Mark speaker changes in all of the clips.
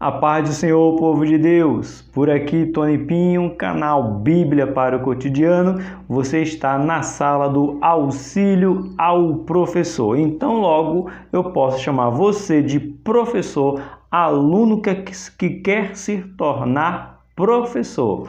Speaker 1: A paz do Senhor, povo de Deus. Por aqui, Tony Pinho, canal Bíblia para o Cotidiano. Você está na sala do auxílio ao professor. Então, logo, eu posso chamar você de professor, aluno que quer se tornar professor.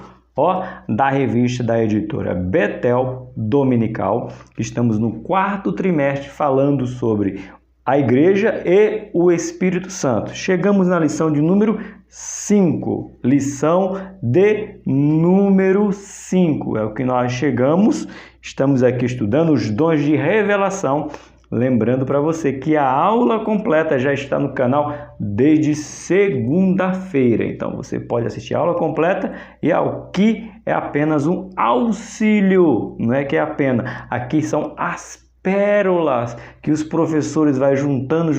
Speaker 1: Da revista da editora Betel Dominical. Estamos no 4º trimestre falando sobre a Igreja e o Espírito Santo. Chegamos na lição de número 5. Lição de número 5. É o que nós chegamos. Estamos aqui estudando os dons de revelação. Lembrando para você que a aula completa já está no canal desde segunda-feira. Então você pode assistir a aula completa e aqui é apenas um auxílio. Não é que é apenas. Aqui são as pérolas que os professores vai juntando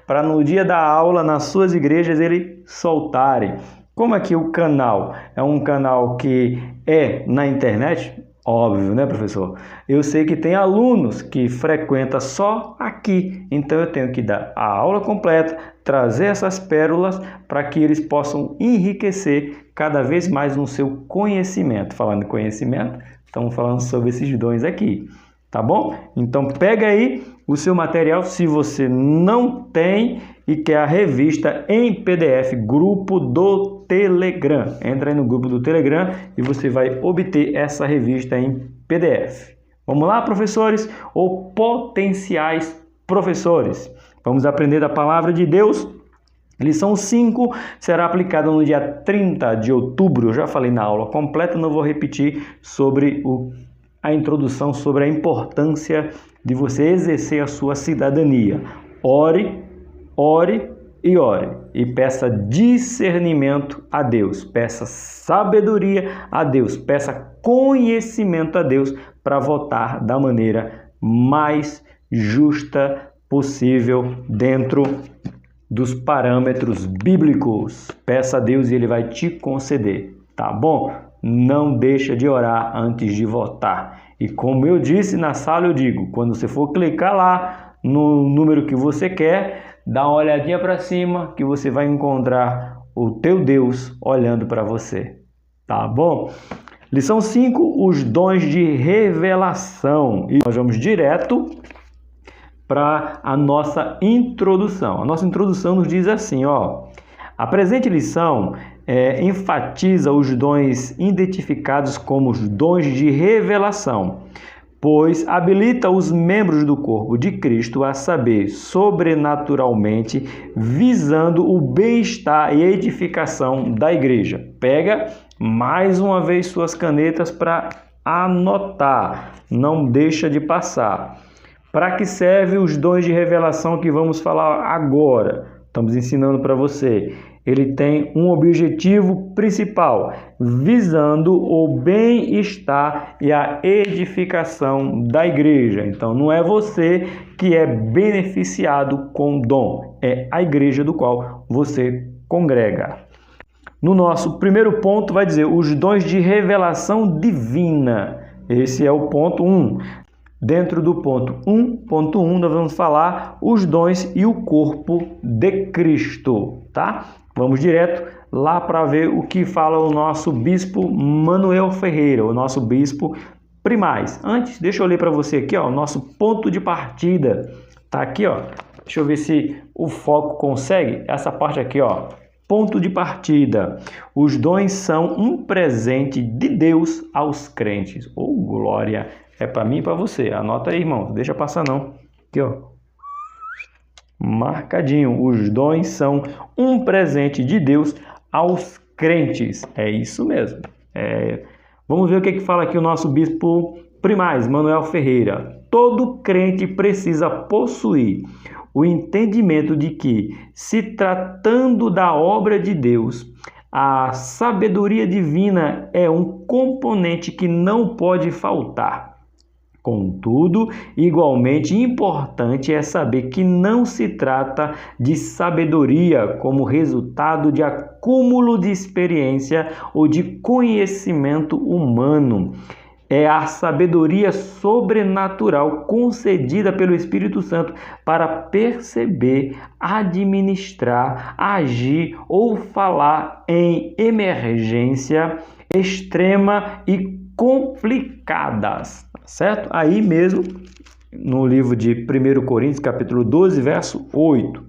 Speaker 1: para no dia da aula nas suas igrejas eles soltarem. Como aqui o canal é um canal que é na internet, óbvio, né, professor? Eu sei que tem alunos que frequentam só aqui, então eu tenho que dar a aula completa, trazer essas pérolas para que eles possam enriquecer cada vez mais no seu conhecimento. Falando em conhecimento, estamos falando sobre esses dons aqui. Tá bom? Então pega aí o seu material, se você não tem e quer a revista em PDF, grupo do Telegram. Entra aí no grupo do Telegram e você vai obter essa revista em PDF. Vamos lá, professores ou potenciais professores? Vamos aprender da palavra de Deus. Lição 5 será aplicada no dia 30 de outubro. Eu já falei na aula completa, não vou repetir sobre a introdução sobre a importância de você exercer a sua cidadania. Ore, ore e ore. E peça discernimento a Deus. Peça sabedoria a Deus. Peça conhecimento a Deus para votar da maneira mais justa possível dentro dos parâmetros bíblicos. Peça a Deus e Ele vai te conceder. Tá bom? Não deixa de orar antes de votar. E como eu disse na sala, eu digo, quando você for clicar lá no número que você quer, dá uma olhadinha para cima que você vai encontrar o teu Deus olhando para você. Tá bom? Lição 5, os dons de revelação. E nós vamos direto para a nossa introdução. A nossa introdução nos diz assim, a presente lição enfatiza os dons identificados como os dons de revelação, pois habilita os membros do corpo de Cristo a saber sobrenaturalmente, visando o bem-estar e edificação da igreja. Pega mais uma vez suas canetas para anotar, não deixa de passar. Para que serve os dons de revelação que vamos falar agora? Estamos ensinando para você. Ele tem um objetivo principal, visando o bem-estar e a edificação da igreja. Então, não é você que é beneficiado com o dom, é a igreja do qual você congrega. No nosso primeiro ponto vai dizer os dons de revelação divina. Esse é o ponto 1. Dentro do ponto 1.1, nós vamos falar os dons e o corpo de Cristo, tá? Vamos direto lá para ver o que fala o nosso bispo Manuel Ferreira, o nosso bispo primaz. Antes, deixa eu ler para você aqui, o nosso ponto de partida. Tá aqui, Deixa eu ver se o foco consegue. Essa parte aqui, Ponto de partida. Os dons são um presente de Deus aos crentes. Glória! É para mim e para você. Anota aí, irmão. Não deixa passar, não. Aqui, marcadinho. Os dons são um presente de Deus aos crentes. É isso mesmo. Vamos ver o que fala aqui o nosso bispo primaz, Manuel Ferreira. Todo crente precisa possuir o entendimento de que, se tratando da obra de Deus, a sabedoria divina é um componente que não pode faltar. Contudo, igualmente importante é saber que não se trata de sabedoria como resultado de acúmulo de experiência ou de conhecimento humano. é a sabedoria sobrenatural concedida pelo Espírito Santo para perceber, administrar, agir ou falar em emergência extrema e complicadas, certo? Aí mesmo, no livro de 1 Coríntios, capítulo 12, verso 8.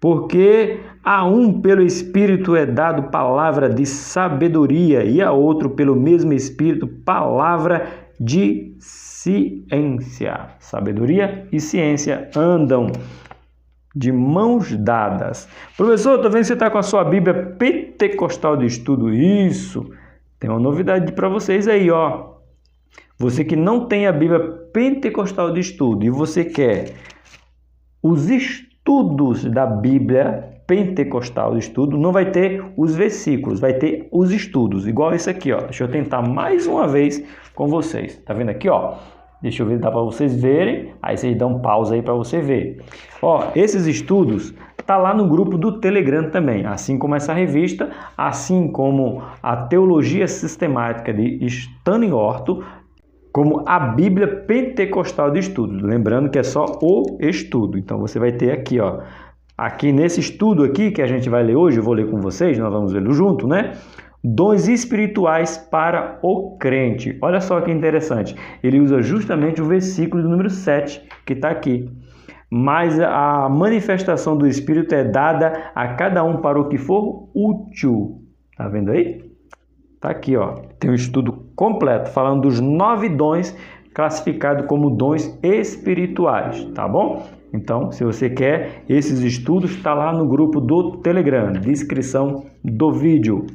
Speaker 1: Porque a um pelo Espírito é dado palavra de sabedoria e a outro pelo mesmo Espírito palavra de ciência. Sabedoria e ciência andam de mãos dadas. Professor, estou vendo que você está com a sua Bíblia Pentecostal de Estudo. Isso! Tem uma novidade para vocês aí, ó. Você que não tem a Bíblia Pentecostal de Estudo e você quer os estudos da Bíblia Pentecostal de Estudo, não vai ter os versículos, vai ter os estudos, igual esse aqui, ó. Deixa eu tentar mais uma vez com vocês. Tá vendo aqui, ó? Deixa eu ver, dá para vocês verem. Aí vocês dão pausa aí para você ver. Ó, esses estudos tá lá no grupo do Telegram também, assim como essa revista, assim como a Teologia Sistemática de Stanley Orto, como a Bíblia Pentecostal de Estudo. Lembrando que é só o estudo. Então você vai ter aqui, ó, aqui nesse estudo aqui que a gente vai ler hoje, eu vou ler com vocês, nós vamos ler junto, né? Dons espirituais para o crente. Olha só que interessante. Ele usa justamente o versículo do número 7 que está aqui. Mas a manifestação do Espírito é dada a cada um para o que for útil. Tá vendo aí? Tá aqui, ó. Tem um estudo completo falando dos 9 dons classificados como dons espirituais, tá bom? Então, se você quer esses estudos, está lá no grupo do Telegram, descrição do vídeo.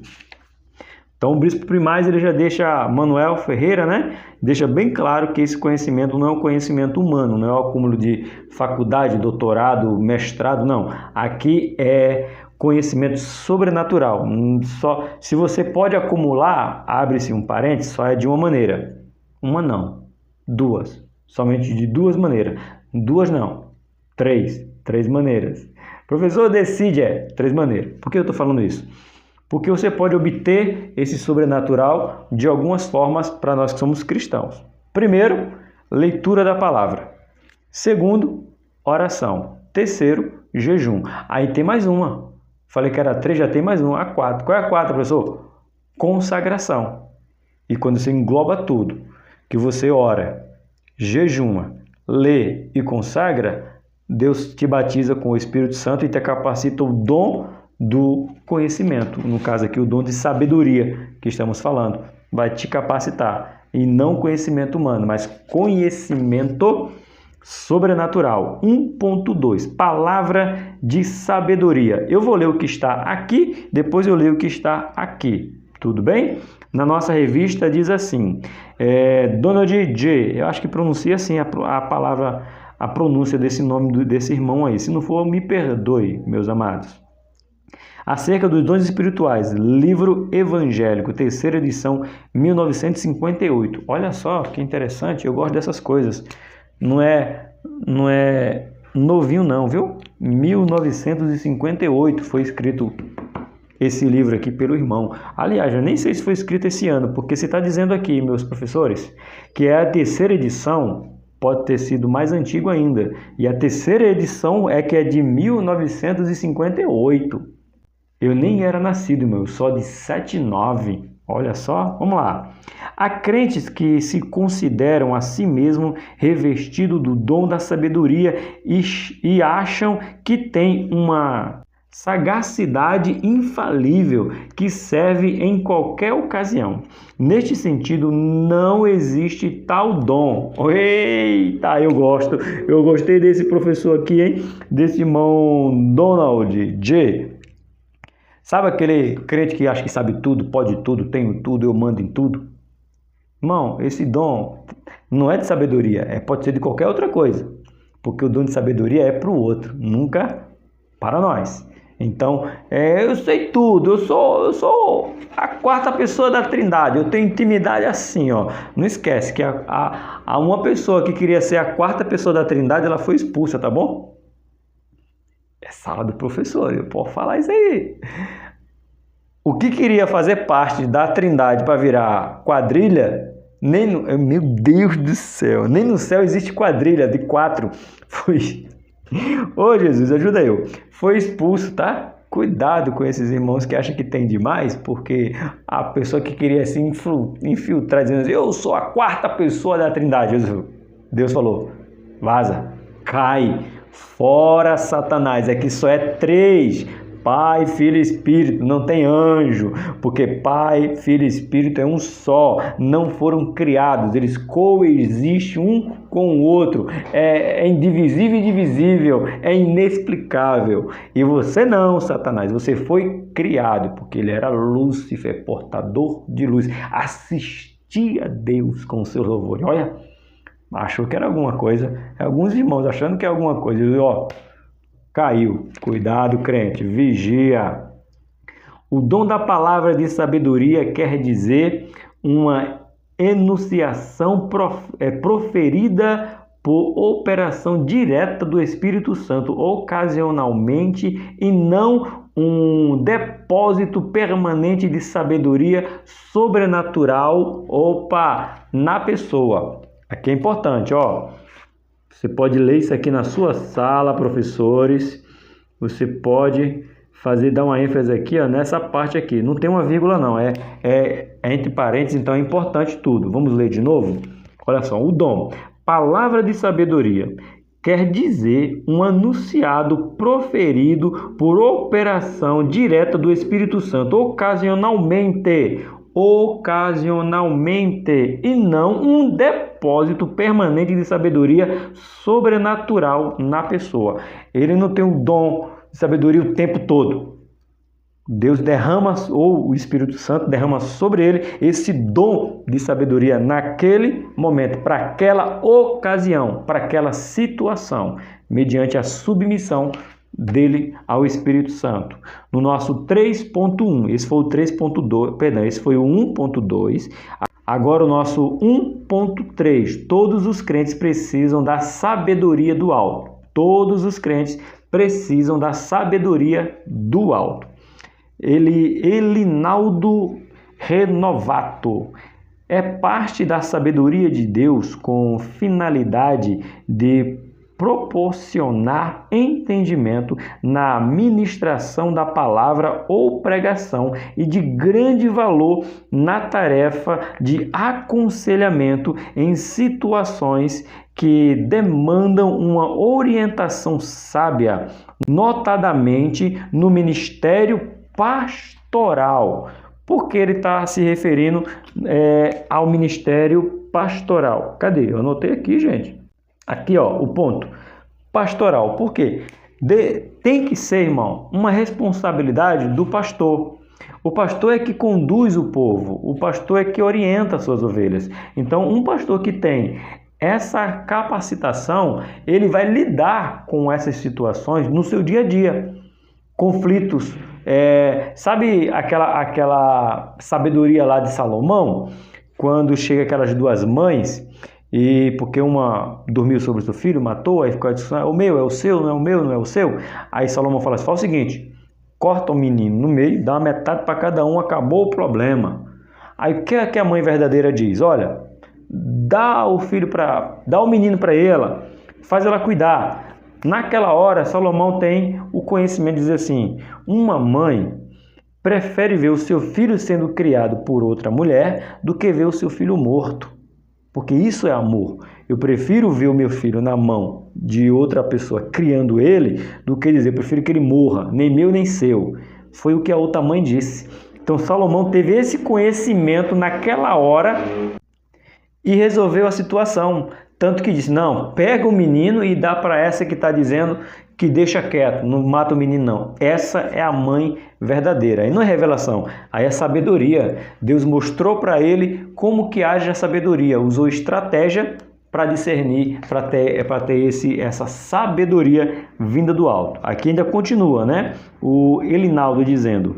Speaker 1: Então, o Bispo Primaz, ele já deixa, Manuel Ferreira, né? Deixa bem claro que esse conhecimento não é um conhecimento humano, não é o acúmulo de faculdade, doutorado, mestrado, não. Aqui é conhecimento sobrenatural. Só, se você pode acumular, abre-se um parênteses, só é de uma maneira. Uma não, duas. Somente de duas maneiras. Duas não, três. Três maneiras. Professor, decide, 3 maneiras. Por que eu estou falando isso? Porque você pode obter esse sobrenatural de algumas formas para nós que somos cristãos. Primeiro, leitura da palavra. Segundo, oração. Terceiro, jejum. Aí tem mais uma. Falei que era 3, já tem mais uma. A 4. Qual é a 4, professor? Consagração. E quando você engloba tudo, que você ora, jejuma, lê e consagra, Deus te batiza com o Espírito Santo e te capacita o dom do conhecimento. No caso aqui, o dom de sabedoria que estamos falando. Vai te capacitar. E não conhecimento humano, mas conhecimento sobrenatural. 1.2, palavra de sabedoria. Eu vou ler o que está aqui, depois eu leio o que está aqui. Tudo bem? Na nossa revista diz assim, Donald J. Eu acho que pronuncia assim a palavra, a pronúncia desse nome desse irmão aí. Se não for, me perdoe, meus amados. Acerca dos dons espirituais, livro evangélico, 3ª edição, 1958. Olha só que interessante, eu gosto dessas coisas. Não é novinho não, viu? 1958 foi escrito esse livro aqui pelo irmão. Aliás, eu nem sei se foi escrito esse ano, porque se está dizendo aqui, meus professores, que é a 3ª edição, pode ter sido mais antigo ainda. E a 3ª edição é que é de 1958. Eu nem era nascido, meu, só de 79. Olha só, vamos lá. Há crentes que se consideram a si mesmo revestido do dom da sabedoria e acham que tem uma sagacidade infalível que serve em qualquer ocasião. Neste sentido, não existe tal dom. Eita, eu gostei desse professor aqui, hein? Desse irmão Donald J. Sabe aquele crente que acha que sabe tudo, pode tudo, tenho tudo, eu mando em tudo? Irmão, esse dom não é de sabedoria, pode ser de qualquer outra coisa. Porque o dom de sabedoria é para o outro, nunca para nós. Então, eu sei tudo, eu sou a 4ª pessoa da Trindade, eu tenho intimidade assim, ó. Não esquece que a uma pessoa que queria ser a 4ª pessoa da Trindade, ela foi expulsa, tá bom? É sala do professor, eu posso falar isso aí. O que queria fazer parte da Trindade para virar quadrilha, meu Deus do céu, nem no céu existe quadrilha de 4. Ô Jesus, ajuda eu. Foi expulso, tá? Cuidado com esses irmãos que acham que tem demais, porque a pessoa que queria se infiltrar dizendo assim, eu sou a 4ª pessoa da Trindade. Deus falou, vaza, cai, fora Satanás, aqui só é 3. Pai, Filho e Espírito, não tem anjo, porque Pai, Filho e Espírito é um só, não foram criados, eles coexistem um com o outro, é indivisível e divisível, é inexplicável. E você não, Satanás, você foi criado, porque ele era Lúcifer, portador de luz, assistia a Deus com seus louvores. Olha, achou que era alguma coisa, alguns irmãos achando que é alguma coisa, ó. Caiu. Cuidado, crente. Vigia. O dom da palavra de sabedoria quer dizer uma enunciação proferida por operação direta do Espírito Santo, ocasionalmente, e não um depósito permanente de sabedoria sobrenatural, na pessoa. Aqui é importante, ó. Você pode ler isso aqui na sua sala, professores. Você pode dar uma ênfase aqui, ó, nessa parte aqui. Não tem uma vírgula não, é entre parênteses, então é importante tudo. Vamos ler de novo? Olha só, o dom. Palavra de sabedoria quer dizer um anunciado proferido por operação direta do Espírito Santo, ocasionalmente, e não um depósito permanente de sabedoria sobrenatural na pessoa. Ele não tem o dom de sabedoria o tempo todo. Deus derrama, ou o Espírito Santo derrama sobre ele esse dom de sabedoria naquele momento, para aquela ocasião, para aquela situação, mediante a submissão dele ao Espírito Santo. No nosso 3.1, esse foi o 3.2, perdão, esse foi o 1.2. Agora o nosso 1.3, todos os crentes precisam da sabedoria do alto. Todos os crentes precisam da sabedoria do alto. Elinaldo Renovato é parte da sabedoria de Deus com finalidade de proporcionar entendimento na ministração da palavra ou pregação e de grande valor na tarefa de aconselhamento em situações que demandam uma orientação sábia, notadamente no ministério pastoral. Por que ele está se referindo ao ministério pastoral? Cadê? Eu anotei aqui, gente. Aqui, ó, o ponto. Pastoral. Por quê? Tem que ser, irmão, uma responsabilidade do pastor. O pastor é que conduz o povo. O pastor é que orienta as suas ovelhas. Então, um pastor que tem essa capacitação, ele vai lidar com essas situações no seu dia a dia. Conflitos. Sabe aquela sabedoria lá de Salomão? Quando chega aquelas duas mães... E porque uma dormiu sobre o seu filho, matou, aí ficou a discussão, é o meu, é o seu, não é o meu, não é o seu. Aí Salomão fala assim, fala o seguinte, corta o menino no meio, dá uma metade para cada um, acabou o problema. Aí o que é que a mãe verdadeira diz? Olha, dá o menino para ela, faz ela cuidar. Naquela hora, Salomão tem o conhecimento de dizer assim, uma mãe prefere ver o seu filho sendo criado por outra mulher do que ver o seu filho morto. Porque isso é amor. Eu prefiro ver o meu filho na mão de outra pessoa criando ele do que dizer, eu prefiro que ele morra, nem meu nem seu. Foi o que a outra mãe disse. Então Salomão teve esse conhecimento naquela hora e resolveu a situação. Tanto que disse, não, pega o menino e dá para essa que está dizendo que deixa quieto, não mata o menino não. Essa é a mãe verdadeira. Aí não é revelação, aí é sabedoria. Deus mostrou para ele como que age a sabedoria. Usou estratégia para discernir, para ter essa sabedoria vinda do alto. Aqui ainda continua, né? O Elinaldo dizendo...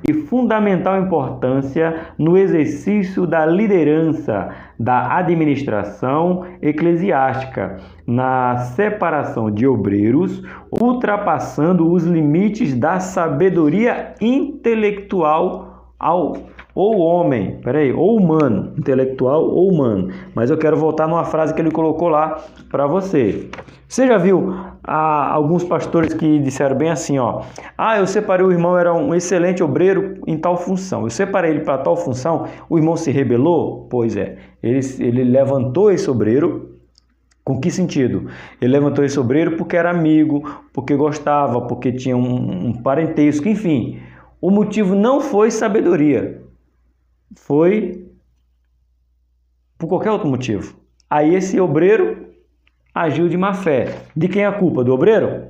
Speaker 1: E fundamental importância no exercício da liderança, da administração eclesiástica, na separação de obreiros, ultrapassando os limites da sabedoria intelectual ou homem, ou humano, intelectual ou humano. Mas eu quero voltar numa frase que ele colocou lá para você. Você já viu alguns pastores que disseram bem assim, ó: eu separei o irmão, era um excelente obreiro em tal função. Eu separei ele para tal função, o irmão se rebelou? Pois é, ele levantou esse obreiro. Com que sentido? Ele levantou esse obreiro porque era amigo, porque gostava, porque tinha um parentesco, enfim. O motivo não foi sabedoria, foi por qualquer outro motivo. Aí esse obreiro agiu de má fé. De quem é a culpa? Do obreiro?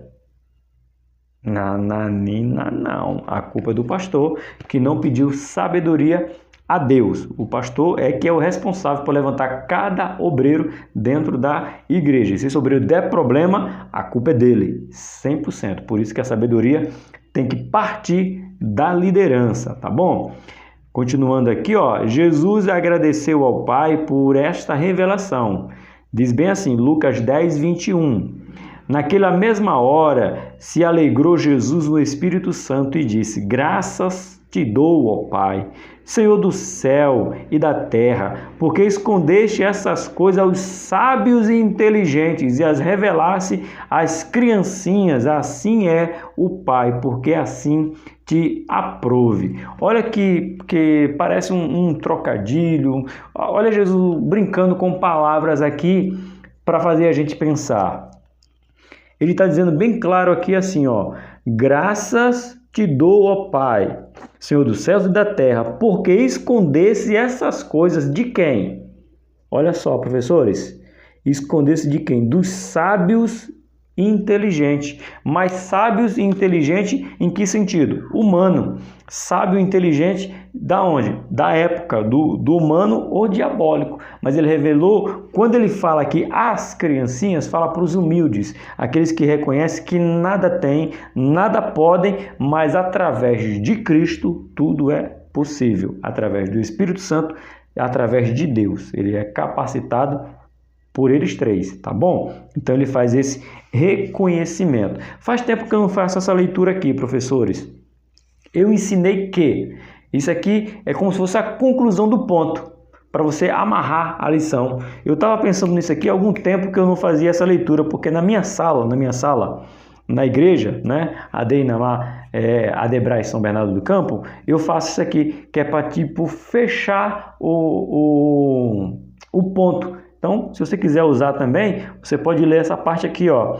Speaker 1: Não. A culpa é do pastor que não pediu sabedoria a Deus. O pastor é que é o responsável por levantar cada obreiro dentro da igreja. E se esse obreiro der problema, a culpa é dele, 100%. Por isso que a sabedoria tem que partir da liderança, tá bom? Continuando aqui, ó, Jesus agradeceu ao Pai por esta revelação. Diz bem assim, Lucas 10, 21. Naquela mesma hora se alegrou Jesus no Espírito Santo e disse: graças te dou, ó Pai, Senhor do céu e da terra, porque escondeste essas coisas aos sábios e inteligentes e as revelaste às criancinhas. Assim é o Pai, porque assim te aprove. Olha que parece um trocadilho. Olha Jesus brincando com palavras aqui para fazer a gente pensar. Ele está dizendo bem claro aqui assim, ó: graças te dou, ó Pai, Senhor dos céus e da terra, porque escondesse essas coisas de quem? Olha só, professores, escondesse de quem? Dos sábios e inteligentes. Mas sábios e inteligentes em que sentido? Humano. Sábio e inteligente da onde? Da época, do humano ou diabólico. Mas ele revelou, quando ele fala aqui as criancinhas, fala para os humildes, aqueles que reconhecem que nada têm, nada podem, mas através de Cristo tudo é possível. Através do Espírito Santo, através de Deus. Ele é capacitado por eles três, tá bom? Então ele faz esse reconhecimento. Faz tempo que eu não faço essa leitura aqui, professores. Eu ensinei que isso aqui é como se fosse a conclusão do ponto, para você amarrar a lição. Eu estava pensando nisso aqui há algum tempo que eu não fazia essa leitura, porque na minha sala, na igreja, né, Adebrais São Bernardo do Campo, eu faço isso aqui, que é para tipo fechar o ponto. Então, se você quiser usar também, você pode ler essa parte aqui, ó.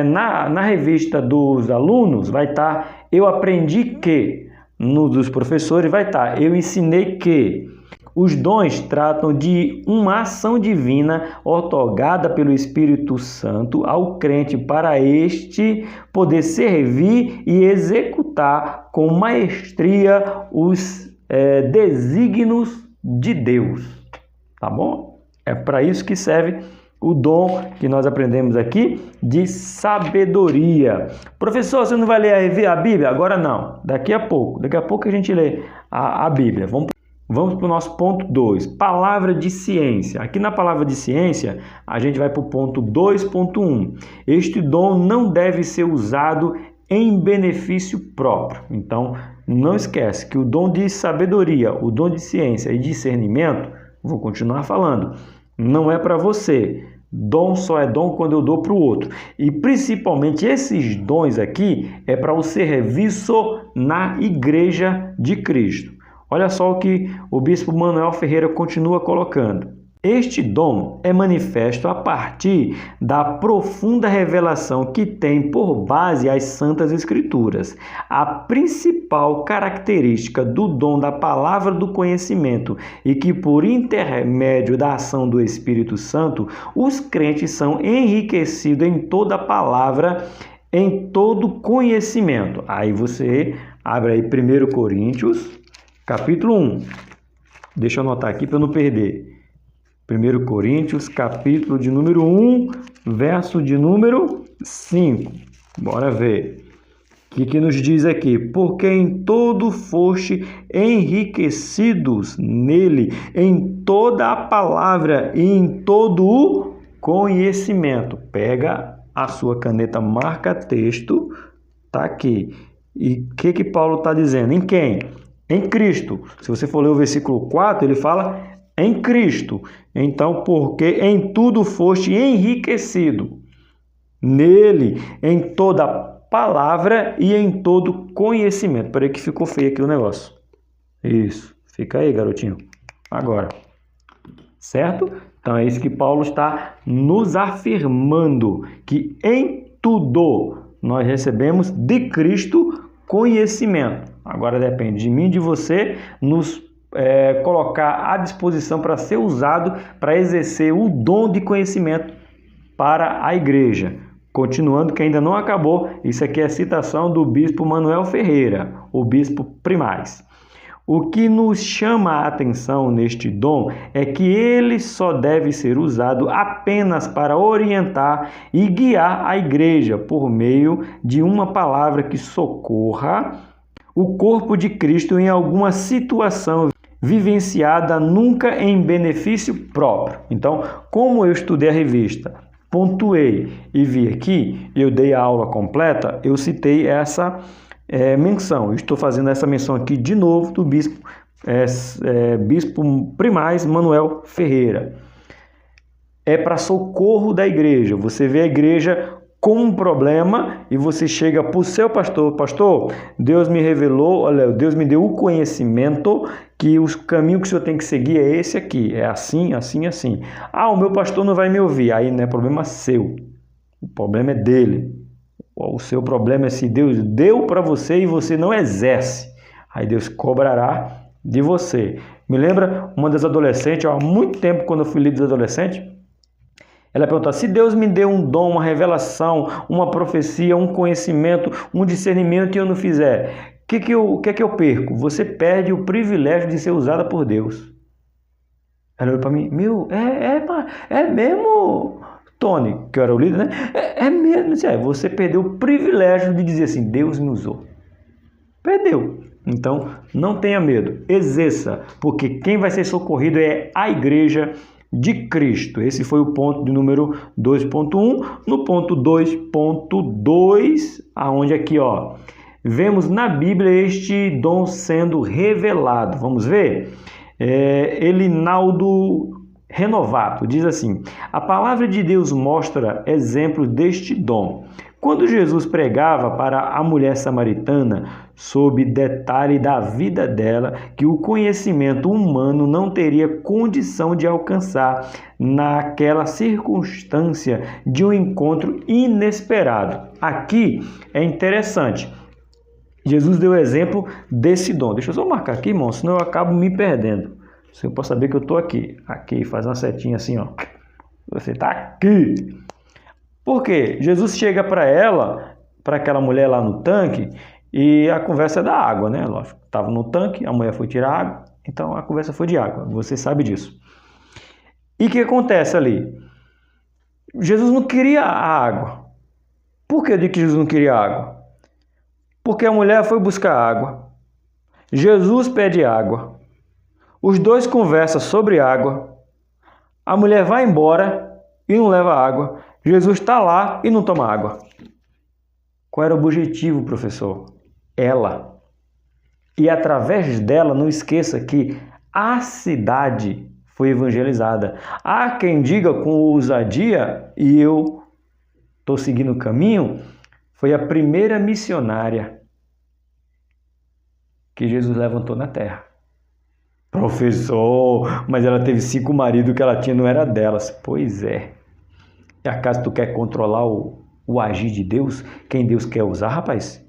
Speaker 1: Na revista dos alunos vai estar eu aprendi que, no dos professores vai estar eu ensinei que. Os dons tratam de uma ação divina outorgada pelo Espírito Santo ao crente para este poder servir e executar com maestria os desígnios de Deus. Tá bom? É para isso que serve o dom que nós aprendemos aqui de sabedoria. Professor, você não vai ler a Bíblia? Agora não. Daqui a pouco a gente lê a Bíblia. Vamos para o nosso ponto 2. Palavra de ciência. Aqui na palavra de ciência, a gente vai para o ponto 2.1. Este dom não deve ser usado em benefício próprio. Então, não esquece que o dom de sabedoria, o dom de ciência e discernimento, vou continuar falando, não é para você. Dom só é dom quando eu dou para o outro. E principalmente esses dons aqui é para o serviço na Igreja de Cristo. Olha só o que o bispo Manuel Ferreira continua colocando. Este dom é manifesto a partir da profunda revelação que tem por base as Santas Escrituras. A principal característica do dom da palavra do conhecimento e que, por intermédio da ação do Espírito Santo, os crentes são enriquecidos em toda palavra, em todo conhecimento. Aí você abre aí 1 Coríntios, capítulo 1. Deixa eu anotar aqui para eu não perder. 1 Coríntios, capítulo de número 1, verso de número 5. Bora ver. O que nos diz aqui? Porque em todo foste enriquecidos nele, em toda a palavra e em todo o conhecimento. Pega a sua caneta, marca texto, tá aqui. E o que Paulo está dizendo? Em quem? Em Cristo. Se você for ler o versículo 4, ele fala em Cristo. Então, porque em tudo foste enriquecido. Nele, em toda palavra e em todo conhecimento. Peraí que ficou feio aqui o negócio. Isso. Fica aí, garotinho. Agora. Certo? Então é isso que Paulo está nos afirmando. Que em tudo nós recebemos de Cristo conhecimento. Agora depende de mim e de você nos colocar à disposição para ser usado para exercer o dom de conhecimento para a igreja. Continuando, que ainda não acabou, isso aqui é a citação do bispo Manuel Ferreira, o bispo primaz. O que nos chama a atenção neste dom é que ele só deve ser usado apenas para orientar e guiar a igreja por meio de uma palavra que socorra o corpo de Cristo em alguma situação vivenciada, nunca em benefício próprio. Então, como eu estudei a revista, pontuei e vi aqui, eu dei a aula completa, eu citei essa menção. Estou fazendo essa menção aqui de novo do bispo primaz Manuel Ferreira. É para socorro da igreja. Você vê a igreja com um problema e você chega para o seu pastor: pastor, Deus me revelou, olha, Deus me deu o conhecimento que o caminho que o senhor tem que seguir é esse aqui, é assim, assim, assim. Ah, o meu pastor não vai me ouvir. Aí não é problema seu, o problema é dele. O seu problema é se Deus deu para você e você não exerce. Aí Deus cobrará de você. Me lembra uma das adolescentes, há muito tempo, quando eu fui líder adolescente, ela perguntou: se Deus me deu um dom, uma revelação, uma profecia, um conhecimento, um discernimento e eu não fizer, o que é que eu perco? Você perde o privilégio de ser usada por Deus. Ela olhou para mim: é mesmo, Tony, que eu era o líder, né? É mesmo, você perdeu o privilégio de dizer assim: Deus me usou. Perdeu. Então, não tenha medo, exerça, porque quem vai ser socorrido é a igreja de Cristo. Esse foi o ponto de número 2.1. No ponto 2.2, aonde aqui, ó, vemos na Bíblia este dom sendo revelado. Vamos ver? Elinaldo Renovato diz assim: a palavra de Deus mostra exemplos deste dom. Quando Jesus pregava para a mulher samaritana, sob detalhe da vida dela, que o conhecimento humano não teria condição de alcançar naquela circunstância de um encontro inesperado. Aqui é interessante. Jesus deu exemplo desse dom. Deixa eu só marcar aqui, irmão, senão eu acabo me perdendo. Você pode saber que eu estou aqui. Aqui, faz uma setinha assim, ó. Você está aqui. Por quê? Jesus chega para ela, para aquela mulher lá no tanque, e a conversa é da água, né? Lógico, estava no tanque, a mulher foi tirar água, então a conversa foi de água. Você sabe disso. E o que acontece ali? Jesus não queria a água. Por que eu digo que Jesus não queria água? Porque a mulher foi buscar água. Jesus pede água. Os dois conversam sobre água. A mulher vai embora e não leva água. Jesus está lá e não toma água. Qual era o objetivo, professor? Ela. E através dela, não esqueça que a cidade foi evangelizada. Há quem diga com ousadia, e eu estou seguindo o caminho, foi a primeira missionária que Jesus levantou na terra. Professor, mas ela teve 5 maridos, que ela tinha não era delas. Pois é. E acaso tu quer controlar o agir de Deus? Quem Deus quer usar, rapaz?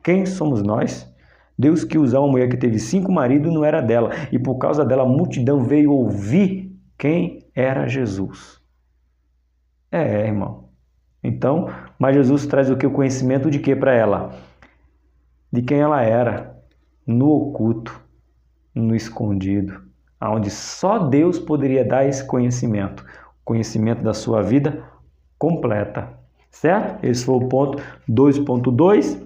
Speaker 1: Quem somos nós? Deus que usar uma mulher que teve 5 maridos não era dela. E por causa dela a multidão veio ouvir quem era Jesus. Irmão. Então, mas Jesus traz o que? O conhecimento de quê para ela? De quem ela era. No oculto. No escondido, onde só Deus poderia dar esse conhecimento, o conhecimento da sua vida completa, certo? Esse foi o ponto 2.2.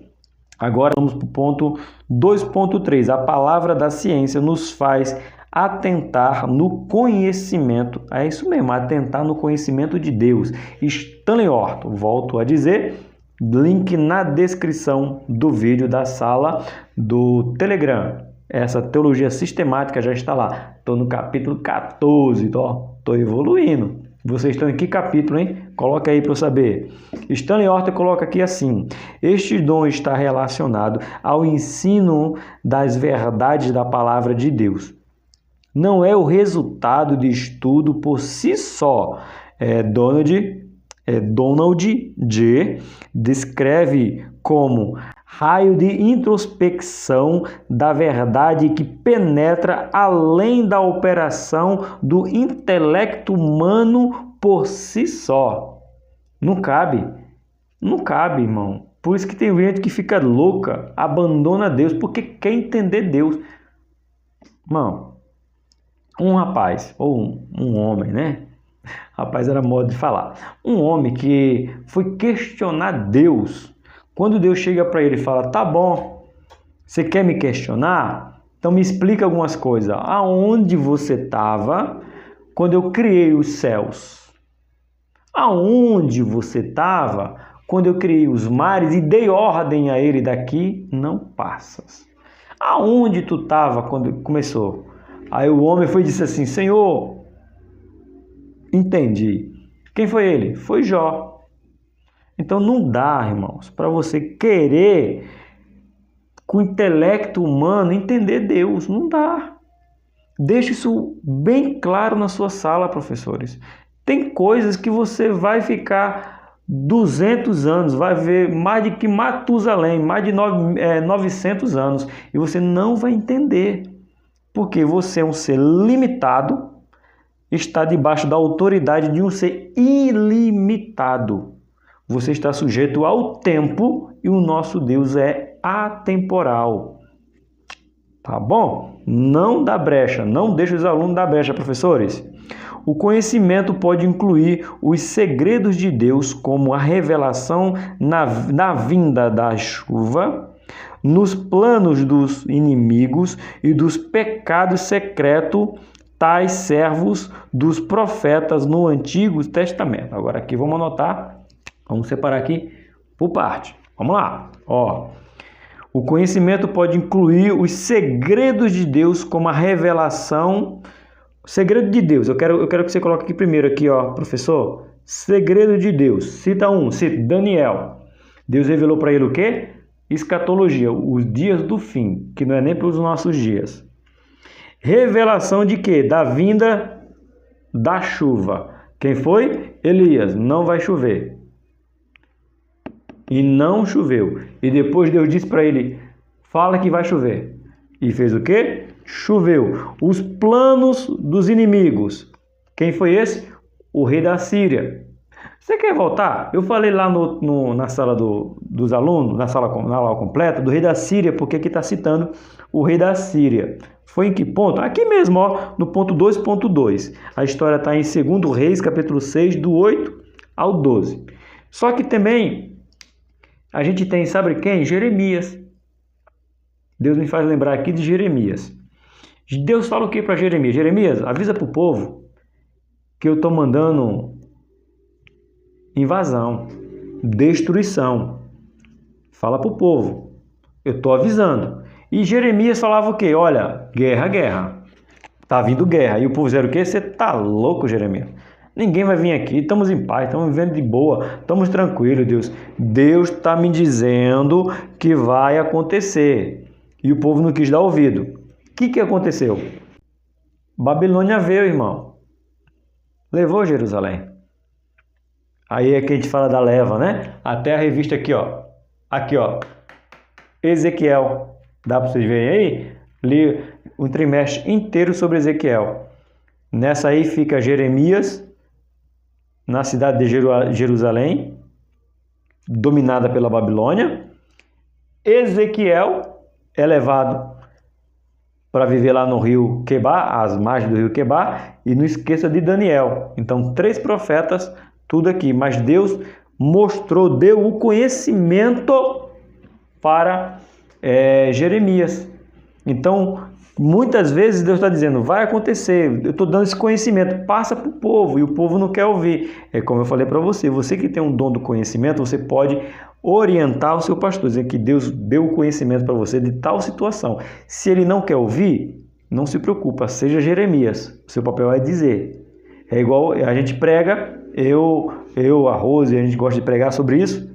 Speaker 1: Agora vamos para o ponto 2.3. A palavra da ciência nos faz atentar no conhecimento, é isso mesmo, atentar no conhecimento de Deus. Stanley Orton, volto a dizer, link na descrição do vídeo da sala do Telegram. essa teologia sistemática já está lá. Estou no capítulo 14, estou evoluindo. Vocês estão em que capítulo, hein? Coloca aí para eu saber. Stanley Horta coloca aqui assim: este dom está relacionado ao ensino das verdades da palavra de Deus. Não é o resultado de estudo por si só. Donald G. descreve como raio de introspecção da verdade que penetra além da operação do intelecto humano por si só. Não cabe, irmão. Por isso que tem gente que fica louca, abandona Deus, porque quer entender Deus. Irmão, um rapaz, ou um homem, né? Rapaz era modo de falar. Um homem que foi questionar Deus. Quando Deus chega para ele e fala: tá bom, você quer me questionar? Então me explica algumas coisas. Aonde você estava quando eu criei os céus? Aonde você estava quando eu criei os mares e dei ordem a ele: daqui não passas? Aonde tu estava quando começou? Aí o homem foi e disse assim: Senhor, entendi. Quem foi ele? Foi Jó. Então não dá, irmãos, para você querer, com o intelecto humano, entender Deus. Não dá. Deixe isso bem claro na sua sala, professores. Tem coisas que você vai ficar 200 anos, vai ver mais de que Matusalém, mais de 900 anos, e você não vai entender. Porque você é um ser limitado, está debaixo da autoridade de um ser ilimitado. Você está sujeito ao tempo e o nosso Deus é atemporal. Tá bom? Não dá brecha, não deixe os alunos dar brecha, professores. O conhecimento pode incluir os segredos de Deus, como a revelação na vinda da chuva, nos planos dos inimigos e dos pecados secretos, tais servos dos profetas no Antigo Testamento. Agora aqui vamos anotar. Vamos separar aqui por parte. Vamos lá. O conhecimento pode incluir os segredos de Deus, como a revelação. Segredo de Deus. Eu quero que você coloque aqui primeiro, aqui, professor. Segredo de Deus. Cita Daniel. Deus revelou para ele o quê? Escatologia, os dias do fim, que não é nem para os nossos dias. Revelação de quê? Da vinda da chuva. Quem foi? Elias. Não vai chover. E não choveu. E depois Deus disse para ele: fala que vai chover. E fez o quê? Choveu. Os planos dos inimigos. Quem foi esse? O rei da Síria. Você quer voltar? Eu falei lá na sala dos alunos, na aula completa, do rei da Síria, porque aqui está citando o rei da Síria. Foi em que ponto? Aqui mesmo, no ponto 2.2. A história está em 2 Reis, capítulo 6, do 8 ao 12. Só que também a gente tem, sabe quem? Jeremias. Deus me faz lembrar aqui de Jeremias. Deus fala o que para Jeremias? Jeremias, avisa para o povo que eu estou mandando invasão, destruição. Fala para o povo. Eu estou avisando. E Jeremias falava o quê? Olha, guerra, guerra. Tá vindo guerra. E o povo dizia o quê? Você tá louco, Jeremias? Ninguém vai vir aqui, estamos em paz, estamos vivendo de boa, estamos tranquilos, Deus. Deus está me dizendo que vai acontecer. E o povo não quis dar ouvido. O que aconteceu? Babilônia veio, irmão. Levou Jerusalém. Aí é que a gente fala da leva, né? Até a revista aqui, Aqui, Ezequiel. Dá para vocês verem aí? Li um trimestre inteiro sobre Ezequiel. Nessa aí fica Jeremias, na cidade de Jerusalém, dominada pela Babilônia. Ezequiel é levado para viver lá no rio Quebar, às margens do rio Quebar, e não esqueça de Daniel. Então, 3 profetas, tudo aqui. Mas Deus deu o conhecimento para Jeremias. Então, Muitas vezes Deus está dizendo, vai acontecer, eu estou dando esse conhecimento, passa para o povo, e o povo não quer ouvir. É como eu falei para você, você que tem um dom do conhecimento, você pode orientar o seu pastor, dizer que Deus deu o conhecimento para você de tal situação. Se ele não quer ouvir, não se preocupa, seja Jeremias, o seu papel é dizer. É igual a gente prega, a Rose, a gente gosta de pregar sobre isso,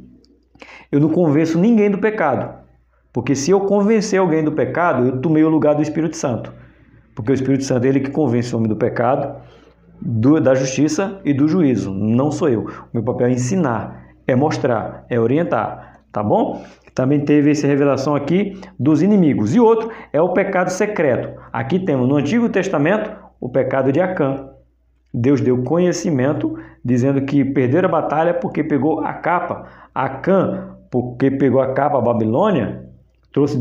Speaker 1: eu não convenço ninguém do pecado. Porque se eu convencer alguém do pecado, eu tomei o lugar do Espírito Santo. Porque o Espírito Santo é ele que convence o homem do pecado, da justiça e do juízo. Não sou eu. O meu papel é ensinar, é mostrar, é orientar. Tá bom? Também teve essa revelação aqui dos inimigos. E outro é o pecado secreto. Aqui temos no Antigo Testamento o pecado de Acã. Deus deu conhecimento dizendo que perderam a batalha porque pegou a capa. Acã, porque pegou a capa, a Babilônia, trouxe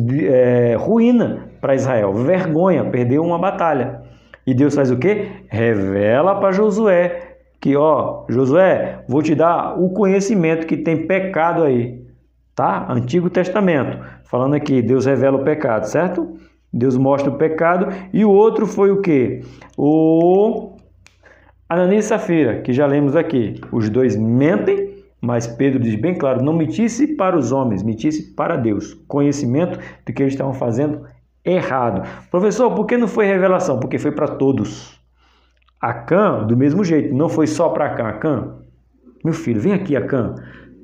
Speaker 1: ruína para Israel, vergonha, perdeu uma batalha. E Deus faz o quê? Revela para Josué que, Josué, vou te dar o conhecimento que tem pecado aí, tá? Antigo Testamento, falando aqui, Deus revela o pecado, certo? Deus mostra o pecado. E o outro foi o quê? O Ananias e Safira, que já lemos aqui. Os dois mentem, mas Pedro diz bem claro, não mentisse para os homens, mentisse para Deus. Conhecimento do que eles estavam fazendo errado. Professor, por que não foi revelação? Porque foi para todos. Acã, do mesmo jeito, não foi só para Acã. Acã, meu filho, vem aqui, Acã.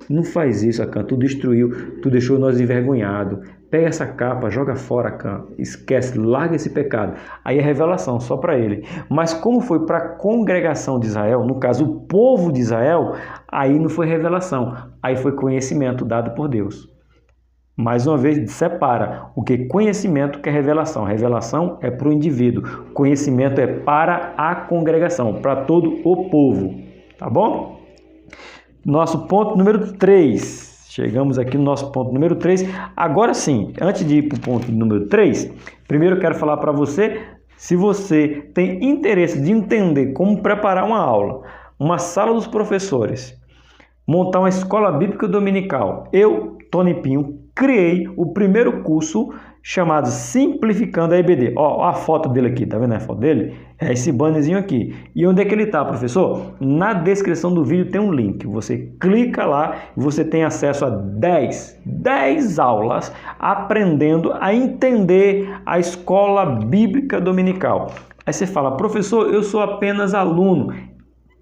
Speaker 1: Não faz isso, Acã. Tu destruiu, tu deixou nós envergonhados. Pega essa capa, joga fora, Acã. Esquece, larga esse pecado. Aí é revelação, só para ele. Mas como foi para a congregação de Israel, no caso o povo de Israel, aí não foi revelação. Aí foi conhecimento dado por Deus. Mais uma vez, separa o que conhecimento que é revelação. Revelação é para o indivíduo. Conhecimento é para a congregação, para todo o povo. Tá bom? Nosso ponto número 3. Chegamos aqui no nosso ponto número 3. Agora sim, antes de ir para o ponto número 3, primeiro eu quero falar para você, se você tem interesse de entender como preparar uma aula, uma sala dos professores, montar uma escola bíblica dominical, eu, Tony Pinho, criei o primeiro curso chamado Simplificando a EBD. Ó, a foto dele aqui, tá vendo a foto dele? É esse bannerzinho aqui. E onde é que ele tá, professor? Na descrição do vídeo tem um link. Você clica lá e você tem acesso a 10 aulas aprendendo a entender a escola bíblica dominical. Aí você fala, professor, eu sou apenas aluno.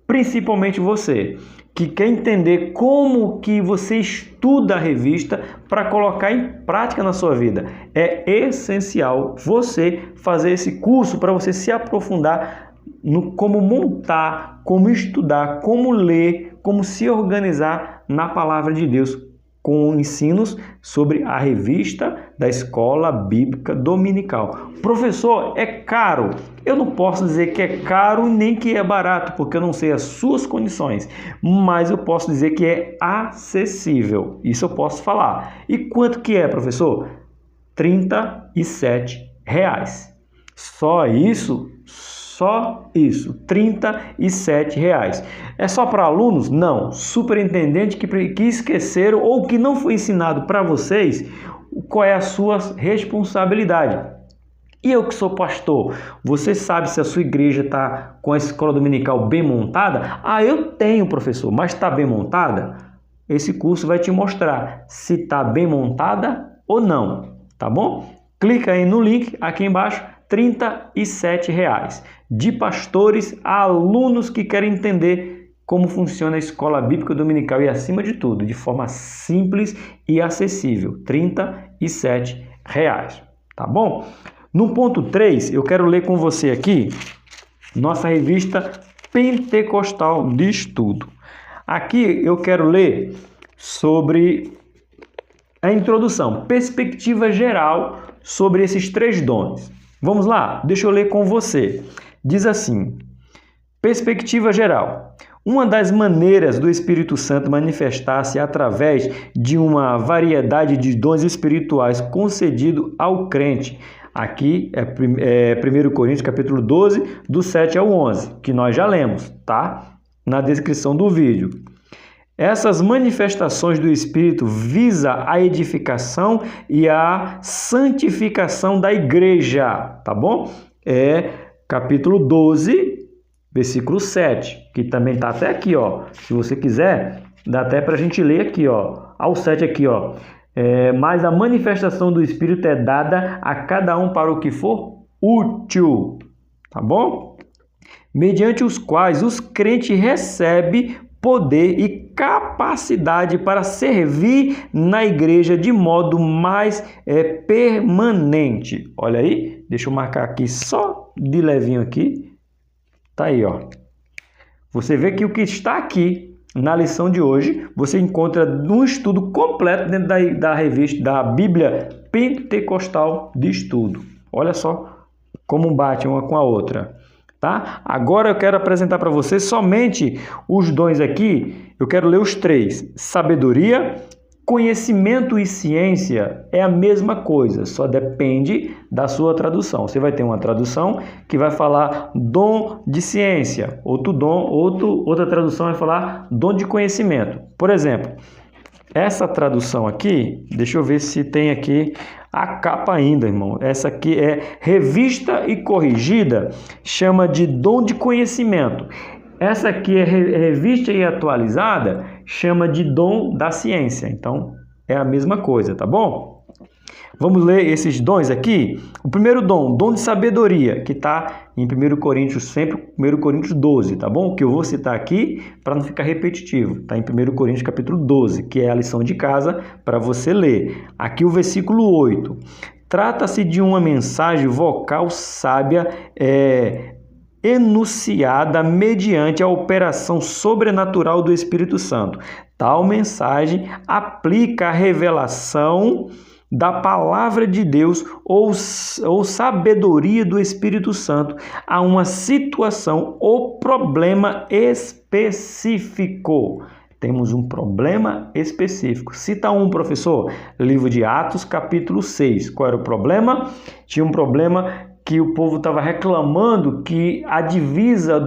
Speaker 1: Principalmente você, que quer entender como que você estuda a revista para colocar em prática na sua vida. É essencial você fazer esse curso para você se aprofundar no como montar, como estudar, como ler, como se organizar na palavra de Deus, com ensinos sobre a revista da Escola Bíblica Dominical. Professor, é caro? Eu não posso dizer que é caro nem que é barato, porque eu não sei as suas condições, mas eu posso dizer que é acessível. Isso eu posso falar. E quanto que é, professor? R$37. Só isso? Só isso, R$37. É só para alunos? Não. Superintendente que esqueceram ou que não foi ensinado para vocês qual é a sua responsabilidade. E eu que sou pastor, você sabe se a sua igreja está com a escola dominical bem montada? Ah, eu tenho, professor, mas está bem montada? Esse curso vai te mostrar se está bem montada ou não, tá bom? Clica aí no link aqui embaixo. R$37, de pastores a alunos que querem entender como funciona a escola bíblica dominical e, acima de tudo, de forma simples e acessível. R$37, tá bom? No ponto 3, eu quero ler com você aqui nossa revista Pentecostal de Estudo. Aqui eu quero ler sobre a introdução, perspectiva geral sobre esses 3 dons. Vamos lá, deixa eu ler com você. Diz assim, perspectiva geral. Uma das maneiras do Espírito Santo manifestar-se através de uma variedade de dons espirituais concedido ao crente. Aqui é 1 Coríntios capítulo 12, do 7 ao 11, que nós já lemos, tá? Na descrição do vídeo. Essas manifestações do Espírito visam a edificação e a santificação da igreja, tá bom? É capítulo 12, versículo 7, que também está até aqui, ó. Se você quiser, dá até para a gente ler aqui, ó, ao 7 aqui, ó. Mas a manifestação do Espírito é dada a cada um para o que for útil, tá bom? Mediante os quais os crentes recebem poder e capacidade para servir na igreja de modo mais permanente. Olha aí, deixa eu marcar aqui só de levinho aqui. Tá aí, ó. Você vê que o que está aqui na lição de hoje, você encontra um estudo completo dentro da revista da Bíblia Pentecostal de Estudo. Olha só como bate uma com a outra. Tá? Agora eu quero apresentar para você somente os dons aqui. Eu quero ler os 3. Sabedoria, conhecimento e ciência é a mesma coisa, só depende da sua tradução. Você vai ter uma tradução que vai falar dom de ciência, outra tradução vai falar dom de conhecimento. Por exemplo, essa tradução aqui, deixa eu ver se tem aqui a capa ainda, irmão. Essa aqui é Revista e Corrigida, chama de dom de conhecimento. Essa aqui é Revista e Atualizada, chama de dom da ciência. Então, é a mesma coisa, tá bom? Vamos ler esses dons aqui. O primeiro dom de sabedoria, que está em 1 Coríntios, sempre 1 Coríntios 12, tá bom? Que eu vou citar aqui para não ficar repetitivo. Está em 1 Coríntios capítulo 12, que é a lição de casa para você ler. Aqui o versículo 8. Trata-se de uma mensagem vocal sábia, enunciada mediante a operação sobrenatural do Espírito Santo. Tal mensagem aplica a revelação da palavra de Deus ou sabedoria do Espírito Santo a uma situação ou problema específico. Temos um problema específico. Cita um, professor. Livro de Atos, capítulo 6. Qual era o problema? Tinha um problema que o povo estava reclamando que a divisa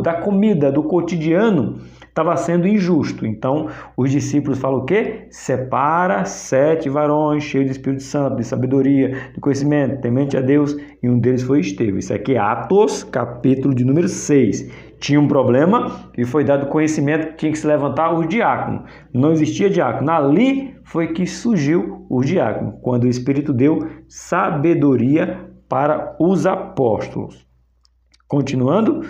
Speaker 1: da comida, do cotidiano, estava sendo injusto. Então, os discípulos falam o quê? Separa 7 varões cheios do Espírito Santo, de sabedoria, de conhecimento, temente a Deus, e um deles foi Estevão. Isso aqui é Atos, capítulo de número 6. Tinha um problema e foi dado conhecimento que tinha que se levantar os diáconos. Não existia diácono. Ali foi que surgiu o diácono, quando o Espírito deu sabedoria para os apóstolos. Continuando,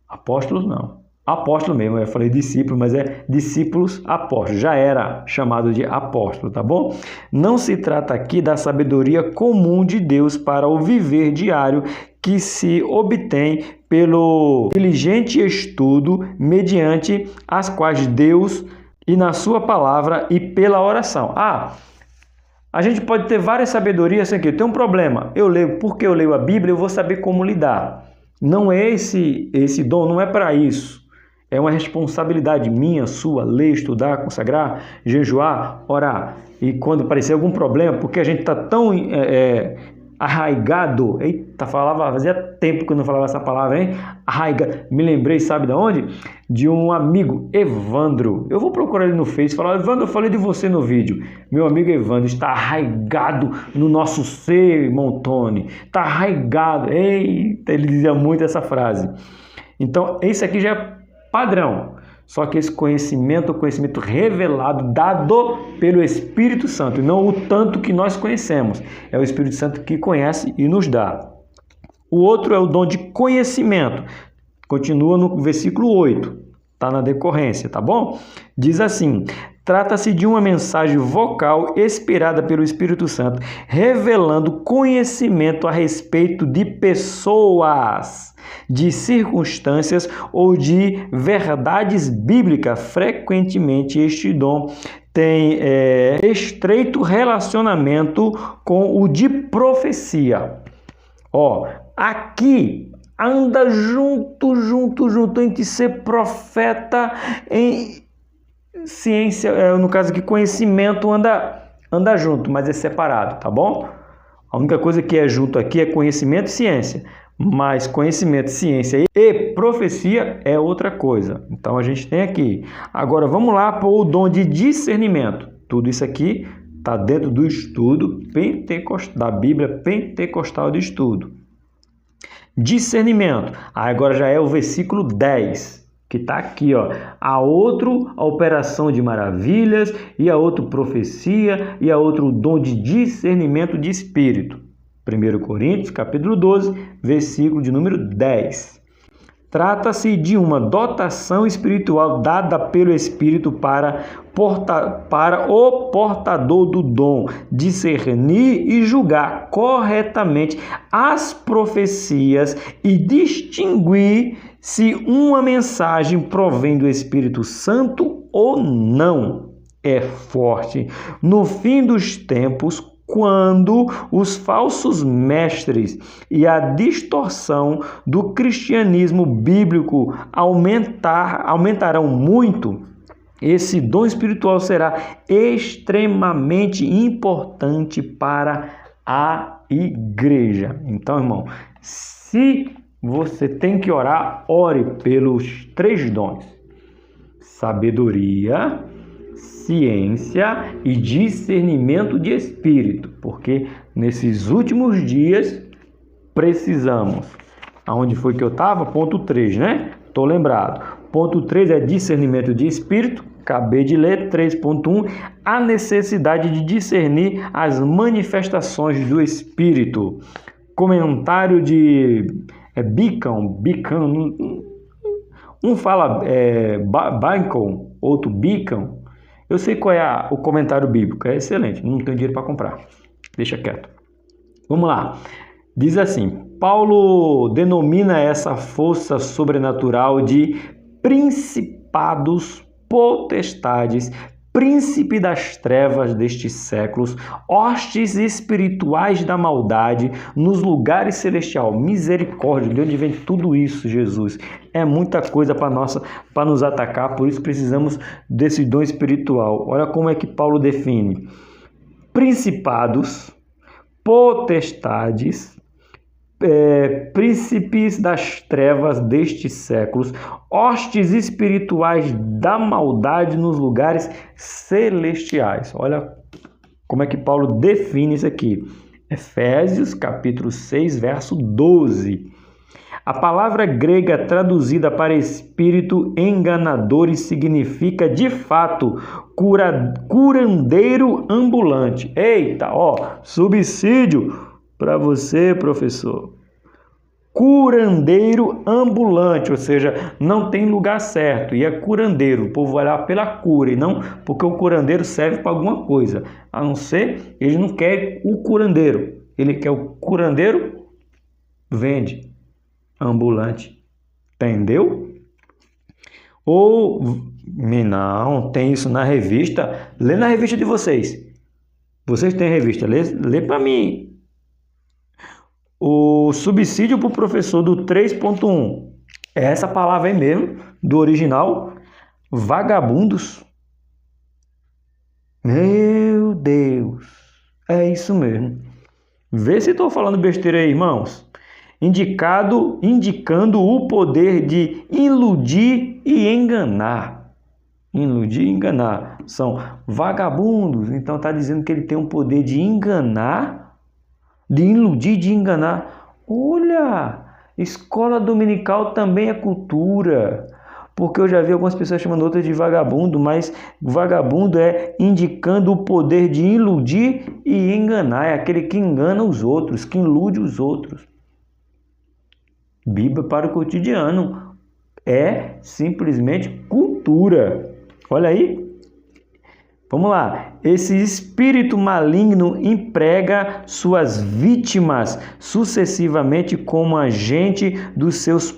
Speaker 1: apóstolos não. Apóstolo mesmo, eu falei discípulo, mas é discípulos apóstolos, já era chamado de apóstolo, tá bom? Não se trata aqui da sabedoria comum de Deus para o viver diário que se obtém pelo diligente estudo mediante as quais Deus e na sua palavra e pela oração. A gente pode ter várias sabedorias assim aqui. Tem um problema, eu leio, porque eu leio a Bíblia, eu vou saber como lidar. Não é esse dom, não é para isso. É uma responsabilidade minha, sua, ler, estudar, consagrar, jejuar, orar. E quando aparecer algum problema, porque a gente está tão arraigado, fazia tempo que eu não falava essa palavra, hein? Arraigado. Me lembrei, sabe de onde? De um amigo, Evandro. Eu vou procurar ele no Face e falar: Evandro, eu falei de você no vídeo. Meu amigo Evandro está arraigado no nosso ser, Montone. Está arraigado. Eita, ele dizia muito essa frase. Então, esse aqui já é padrão, só que esse conhecimento é o conhecimento revelado, dado pelo Espírito Santo, e não o tanto que nós conhecemos, é o Espírito Santo que conhece e nos dá. O outro é o dom de conhecimento, continua no versículo 8, está na decorrência, tá bom? Diz assim: trata-se de uma mensagem vocal inspirada pelo Espírito Santo, revelando conhecimento a respeito de pessoas, de circunstâncias ou de verdades bíblicas. Frequentemente este dom tem estreito relacionamento com o de profecia. Aqui anda junto entre ser profeta em ciência, no caso aqui conhecimento anda junto, mas é separado, tá bom? A única coisa que é junto aqui é conhecimento e ciência, mas conhecimento, ciência e profecia é outra coisa. Então a gente tem aqui. Agora vamos lá para o dom de discernimento. Tudo isso aqui está dentro do estudo pentecostal, da Bíblia Pentecostal de Estudo. Discernimento. Agora já é o versículo 10, que está aqui, ó. A outro a operação de maravilhas, e a outro profecia, e a outro dom de discernimento de espírito. 1 Coríntios, capítulo 12, versículo de número 10. Trata-se de uma dotação espiritual dada pelo Espírito para o portador do dom discernir e julgar corretamente as profecias e distinguir se uma mensagem provém do Espírito Santo ou não. É forte. No fim dos tempos, quando os falsos mestres e a distorção do cristianismo bíblico aumentarão muito, esse dom espiritual será extremamente importante para a igreja. Então, irmão, se você tem que orar, ore pelos 3 dons: sabedoria, ciência e discernimento de espírito, porque nesses últimos dias precisamos. Aonde foi que eu estava? Ponto 3, né? Estou lembrado. Ponto 3 é discernimento de espírito. Acabei de ler. 3.1, a necessidade de discernir as manifestações do espírito. Comentário de Beacon, um fala Bacon, outro Beacon. Eu sei qual é o comentário bíblico, é excelente, não tenho dinheiro para comprar, deixa quieto. Vamos lá, diz assim: Paulo denomina essa força sobrenatural de principados, potestades, príncipe das trevas destes séculos, hostes espirituais da maldade nos lugares celestiais. Misericórdia, de onde vem tudo isso, Jesus? É muita coisa para nos atacar, por isso precisamos desse dom espiritual. Olha como é que Paulo define: principados, potestades, príncipes das trevas destes séculos, hostes espirituais da maldade nos lugares celestiais. Olha como é que Paulo define isso aqui. Efésios, capítulo 6, verso 12. A palavra grega traduzida para espírito enganador significa, de fato, curandeiro ambulante. Eita, ó, subsídio para você, professor. Curandeiro ambulante, ou seja, não tem lugar certo, e é curandeiro. O povo vai lá pela cura, e não porque o curandeiro serve para alguma coisa. A não ser, ele não quer o curandeiro, ele quer o curandeiro, vende. Ambulante, entendeu? Ou, não, tem isso na revista. Lê na revista de vocês. Vocês têm revista, lê para mim. O subsídio para o professor do 3.1. É essa palavra aí mesmo, do original. Vagabundos. Meu Deus. É isso mesmo. Vê se estou falando besteira aí, irmãos. Indicando o poder de iludir e enganar. Iludir e enganar. São vagabundos. Então está dizendo que ele tem um poder de enganar, de iludir, de enganar. Olha, escola dominical também é cultura. Porque eu já vi algumas pessoas chamando outras de vagabundo, mas vagabundo é indicando o poder de iludir e enganar. É aquele que engana os outros, que ilude os outros. Bíblia para o cotidiano é simplesmente cultura. Olha aí. Vamos lá. Esse espírito maligno emprega suas vítimas sucessivamente como agente dos seus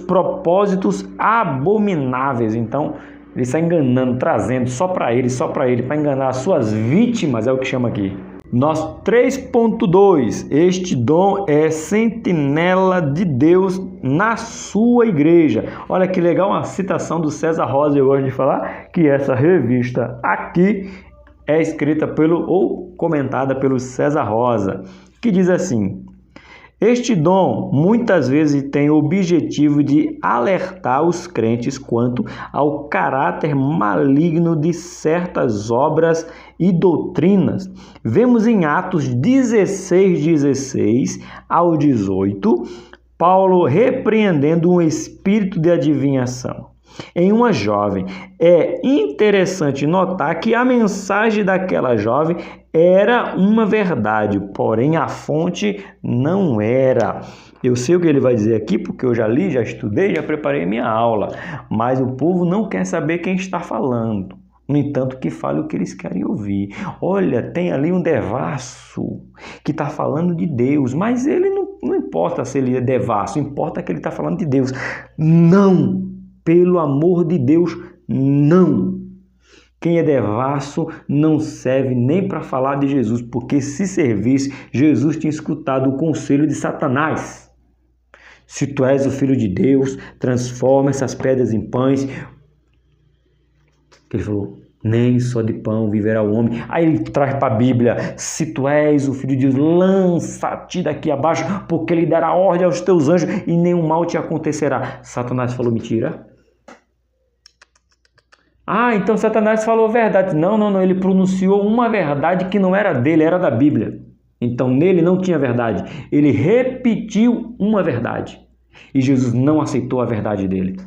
Speaker 1: propósitos abomináveis. Então, ele está enganando, trazendo só para ele, para enganar as suas vítimas, é o que chama aqui. Nós 3.2, este dom é sentinela de Deus na sua igreja. Olha que legal, uma citação do César Rosa. Eu gosto de falar que essa revista aqui é escrita ou comentada pelo César Rosa, que diz assim: Este dom muitas vezes tem o objetivo de alertar os crentes quanto ao caráter maligno de certas obras e doutrinas. Vemos em Atos 16 ao 18, Paulo repreendendo um espírito de adivinhação em uma jovem. É interessante notar que a mensagem daquela jovem era uma verdade, porém a fonte não era. Eu sei o que ele vai dizer aqui, porque eu já li, já estudei, já preparei minha aula, mas o povo não quer saber quem está falando. No entanto, que fale o que eles querem ouvir. Olha, tem ali um devasso que está falando de Deus, mas ele não importa se ele é devasso, importa que ele está falando de Deus. Não! Pelo amor de Deus, não! Quem é devasso não serve nem para falar de Jesus, porque se servisse, Jesus tinha escutado o conselho de Satanás. Se tu és o Filho de Deus, transforma essas pedras em pães. Ele falou, nem só de pão viverá o homem. Aí ele traz para a Bíblia, se tu és o Filho de Deus, lança-te daqui abaixo, porque ele dará ordem aos teus anjos e nenhum mal te acontecerá. Satanás falou mentira? Ah, então Satanás falou a verdade. Não, ele pronunciou uma verdade que não era dele, era da Bíblia. Então nele não tinha verdade. Ele repetiu uma verdade. E Jesus não aceitou a verdade dele.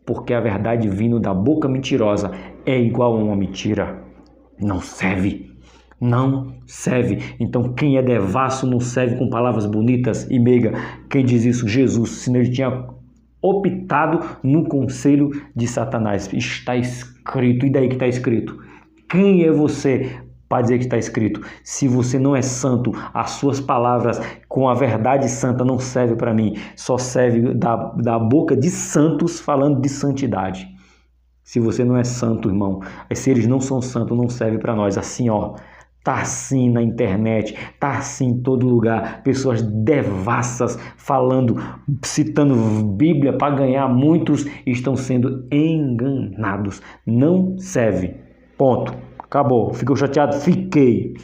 Speaker 1: Porque a verdade vindo da boca mentirosa é igual a uma mentira. Não serve. Não serve. Então quem é devasso não serve com palavras bonitas e meiga. Quem diz isso? Jesus, senão ele tinha optado no conselho de Satanás. Está escrito. E daí que está escrito? Quem é você para dizer que está escrito? Se você não é santo, as suas palavras com a verdade santa não servem para mim. Só serve da boca de santos falando de santidade. Se você não é santo, irmão, se eles não são santos, não serve para nós. Assim, ó. Tá assim na internet, tá assim em todo lugar, pessoas devassas falando, citando Bíblia para ganhar, muitos estão sendo enganados. Não serve. Ponto. Acabou. Ficou chateado? Fiquei.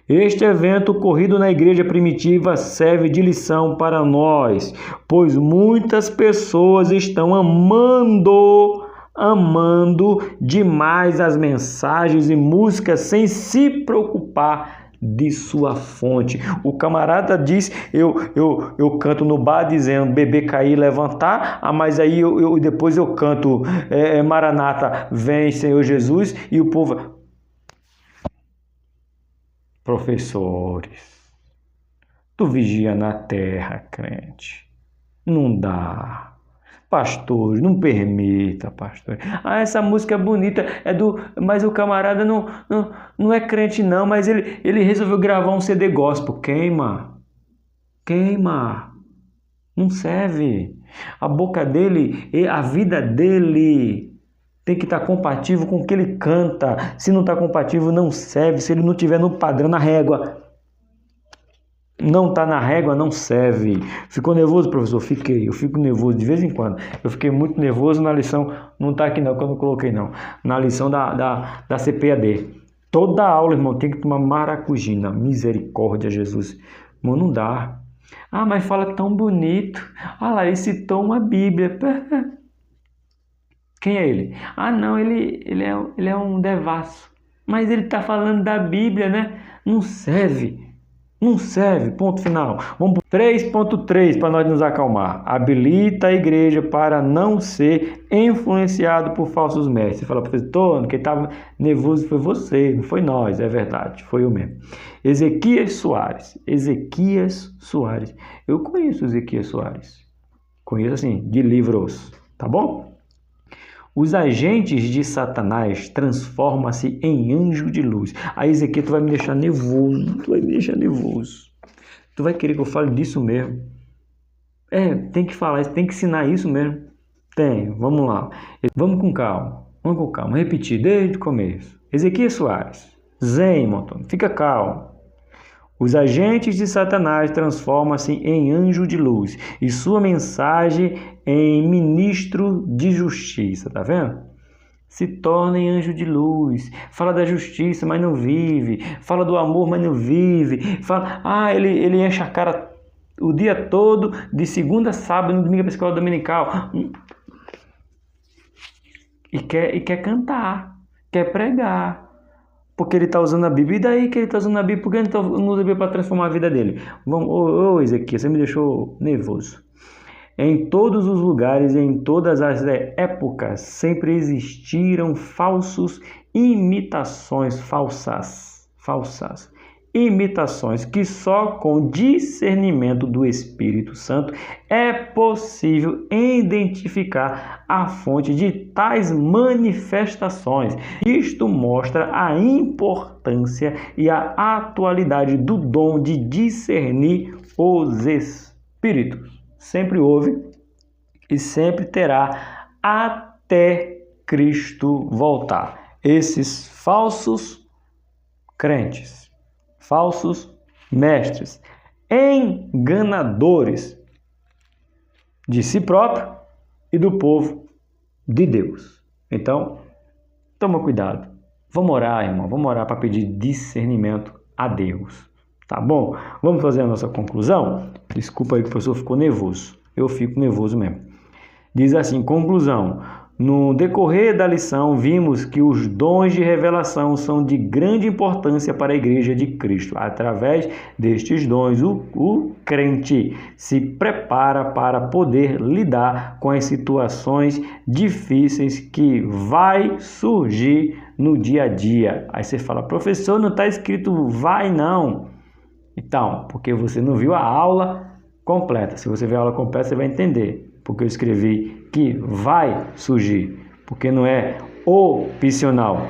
Speaker 1: Este evento ocorrido na igreja primitiva serve de lição para nós, pois muitas pessoas estão amando demais as mensagens e músicas sem se preocupar de sua fonte. O camarada diz, eu canto no bar dizendo beber, cair, levantar, mas aí depois eu canto Maranata, vem Senhor Jesus, e o povo... Professores, tu vigia na terra, crente. Não dá. Pastor, não permita, pastor. Ah, essa música é bonita, mas o camarada não é crente não, mas ele resolveu gravar um CD gospel. Queima. Não serve. A boca dele, a vida dele tem que estar compatível com o que ele canta. Se não está compatível, não serve. Se ele não estiver no padrão, na régua. Não está na régua, não serve. Ficou nervoso, professor? Fiquei. Eu fico nervoso de vez em quando. Eu fiquei muito nervoso na lição. Não está aqui não, que eu não coloquei não. Na lição da CPAD. Toda aula, irmão, tem que tomar maracujina. Misericórdia, Jesus. Irmão, não dá. Ah, mas fala tão bonito. Ah lá, ele citou uma Bíblia. Quem é ele? Ah, não, ele é um devasso. Mas ele está falando da Bíblia, né? Não serve. Não serve, ponto final. Vamos para 3.3 para nós nos acalmar. Habilita a igreja para não ser influenciado por falsos mestres. Você fala, professor, quem estava nervoso foi você, não foi nós. É verdade, foi eu mesmo. Ezequias Soares. Eu conheço Ezequias Soares. Conheço assim, de livros, tá bom? Os agentes de Satanás transformam-se em anjo de luz. Aí, Ezequiel, tu vai me deixar nervoso. Tu vai querer que eu fale disso mesmo. Tem que falar isso, tem que ensinar isso mesmo. Tem, vamos lá. Vamos com calma. Repetir desde o começo. Ezequiel Soares. Zen, montão. Fica calmo. Os agentes de Satanás transformam-se em anjo de luz e sua mensagem em ministro de justiça, tá vendo? Se torna em anjo de luz, fala da justiça, mas não vive, fala do amor, mas não vive, fala, ele enche a cara o dia todo, de segunda a sábado, no domingo para a escola dominical. E quer cantar, quer pregar. Porque ele está usando a Bíblia. E daí que ele está usando a Bíblia? Por que ele não usa a Bíblia para transformar a vida dele? Ô Ezequiel, você me deixou nervoso. Em todos os lugares, em todas as épocas, sempre existiram falsas imitações que só com discernimento do Espírito Santo é possível identificar a fonte de tais manifestações. Isto mostra a importância e a atualidade do dom de discernir os espíritos. Sempre houve e sempre terá até Cristo voltar. Esses falsos crentes, falsos mestres, enganadores de si próprio e do povo de Deus. Então, toma cuidado. Vamos orar, irmão. Vamos orar para pedir discernimento a Deus. Tá bom? Vamos fazer a nossa conclusão? Desculpa aí que o professor ficou nervoso. Eu fico nervoso mesmo. Diz assim, conclusão. No decorrer da lição, vimos que os dons de revelação são de grande importância para a Igreja de Cristo. Através destes dons, o crente se prepara para poder lidar com as situações difíceis que vai surgir no dia a dia. Aí você fala, professor, não está escrito vai não. Então, porque você não viu a aula completa. Se você ver a aula completa, você vai entender. Porque eu escrevi que vai surgir. Porque não é opcional.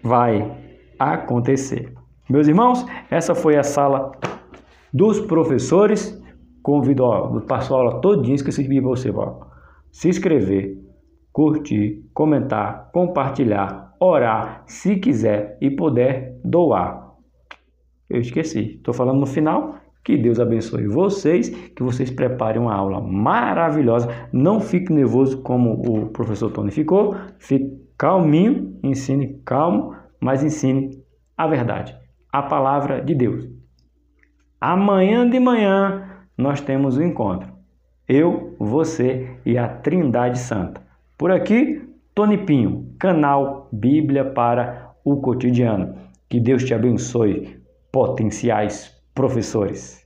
Speaker 1: Vai acontecer. Meus irmãos, essa foi a sala dos professores. Convido, passou a aula todinha, esqueci de pedir para você, se inscrever, curtir, comentar, compartilhar, orar, se quiser e puder doar. Eu esqueci. Estou falando no final. Que Deus abençoe vocês, que vocês preparem uma aula maravilhosa. Não fique nervoso como o professor Tony ficou. Fique calminho, ensine calmo, mas ensine a verdade, a palavra de Deus. Amanhã de manhã nós temos o encontro. Eu, você e a Trindade Santa. Por aqui, Tony Pinho, canal Bíblia para o Cotidiano. Que Deus te abençoe, potenciais professores.